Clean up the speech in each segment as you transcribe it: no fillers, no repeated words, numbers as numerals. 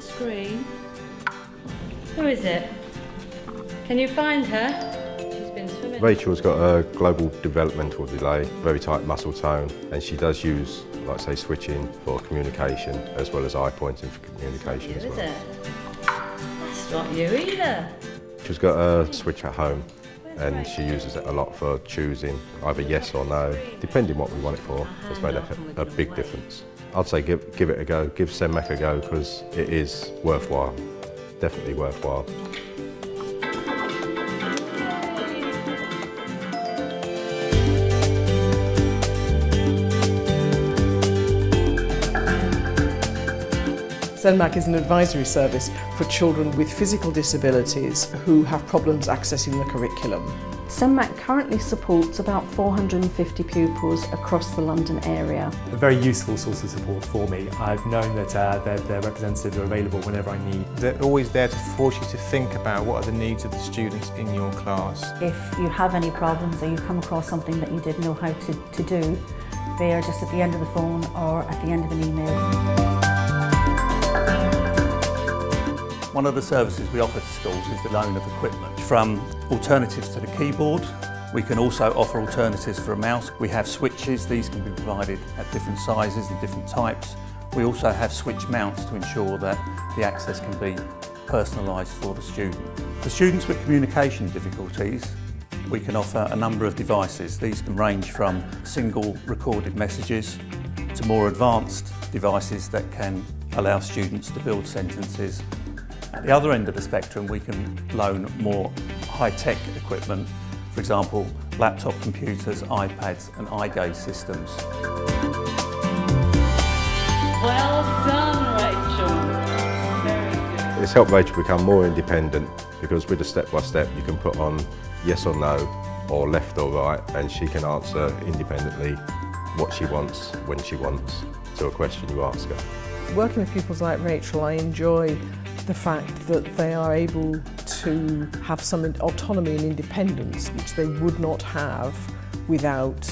the screen. Who is it? Can you find her? She's been swimming. Rachel's got a global developmental delay, very tight muscle tone, and she does use, like say, switching for communication as well as eye pointing for communication as well. Is it? That's not you either. She's got a switch at home and she uses it a lot for choosing either yes or no, depending what we want it for. It's made a big difference. I'd say give it a go, give CENMAC a go, because it is worthwhile, definitely worthwhile. CENMAC is an advisory service for children with physical disabilities who have problems accessing the curriculum. CENMAC currently supports about 450 pupils across the London area. A very useful source of support for me. I've known that their representatives are available whenever I need. They're always there to force you to think about what are the needs of the students in your class. If you have any problems or you come across something that you didn't know how to do, they are just at the end of the phone or at the end of an email. One of the services we offer to schools is the loan of equipment. From alternatives to the keyboard, we can also offer alternatives for a mouse. We have switches, these can be provided at different sizes and different types. We also have switch mounts to ensure that the access can be personalised for the student. For students with communication difficulties, we can offer a number of devices. These can range from single recorded messages to more advanced devices that can allow students to build sentences. At the other end of the spectrum, we can loan more high-tech equipment, for example, laptop computers, iPads and eye gaze systems. Well done, Rachel. Very good. It's helped Rachel become more independent, because with a step-by-step you can put on yes or no, or left or right, and she can answer independently what she wants, when she wants, to a question you ask her. Working with pupils like Rachel, I enjoy the fact that they are able to have some autonomy and independence which they would not have without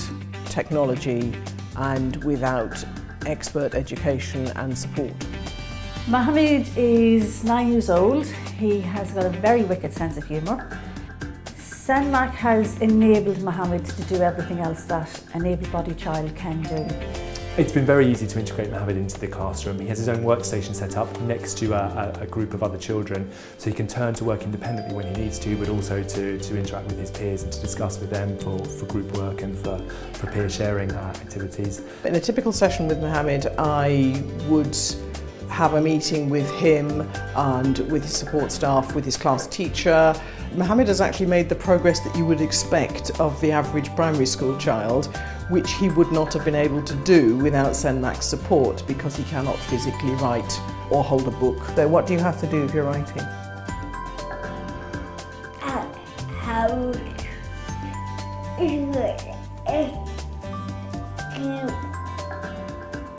technology and without expert education and support. Mohammed is 9 years old. He has got a very wicked sense of humour. CENMAC has enabled Mohammed to do everything else that an able-bodied child can do. It's been very easy to integrate Mohammed into the classroom. He has his own workstation set up next to a group of other children, so he can turn to work independently when he needs to, but also to interact with his peers and to discuss with them for group work and for peer sharing activities. In a typical session with Mohammed, I would have a meeting with him and with his support staff, with his class teacher. Mohammed has actually made the progress that you would expect of the average primary school child, which he would not have been able to do without CENMAC's support, because he cannot physically write or hold a book. So what do you have to do if you're writing?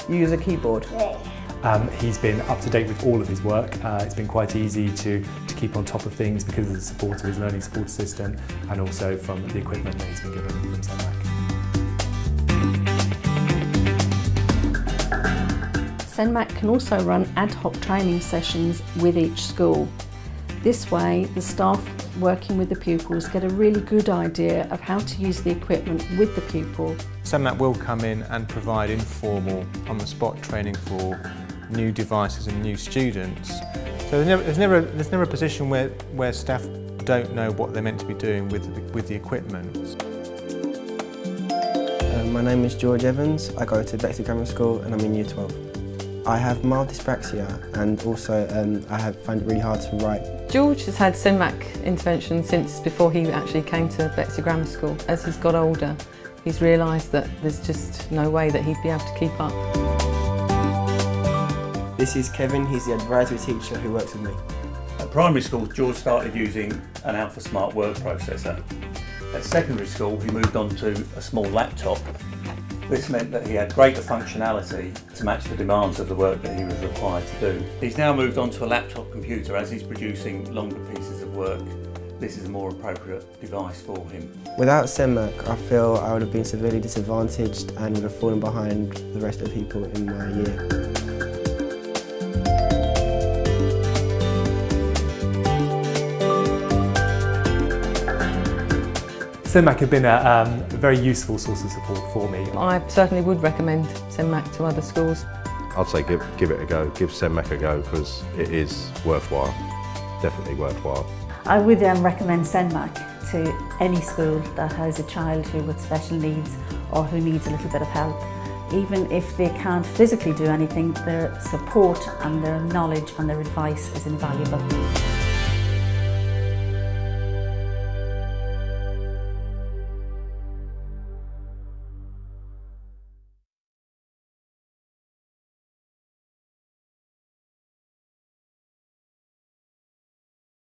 You use a keyboard? He's been up to date with all of his work. It's been quite easy to keep on top of things because of the support of his learning support assistant and also from the equipment that he's been given from CENMAC. CENMAC can also run ad hoc training sessions with each school. This way, the staff working with the pupils get a really good idea of how to use the equipment with the pupil. CENMAC will come in and provide informal, on-the-spot training for new devices and new students. So there's never a position where staff don't know what they're meant to be doing with the equipment. My name is George Evans. I go to Bexley Grammar School and I'm in Year 12. I have mild dyspraxia and also I find it really hard to write. George has had CENMAC intervention since before he actually came to Bexley Grammar School. As he's got older, he's realised that there's just no way that he'd be able to keep up. This is Kevin, he's the advisory teacher who works with me. At primary school, George started using an Alpha Smart word processor. At secondary school, he moved on to a small laptop. This meant that he had greater functionality to match the demands of the work that he was required to do. He's now moved on to a laptop computer as he's producing longer pieces of work. This is a more appropriate device for him. Without CENMAC, I feel I would have been severely disadvantaged and would have fallen behind the rest of the people in my year. CENMAC have been a very useful source of support for me. I certainly would recommend CENMAC to other schools. I'd say give it a go, give CENMAC a go, because it is worthwhile, definitely worthwhile. I would recommend CENMAC to any school that has a child who with special needs or who needs a little bit of help. Even if they can't physically do anything, their support and their knowledge and their advice is invaluable.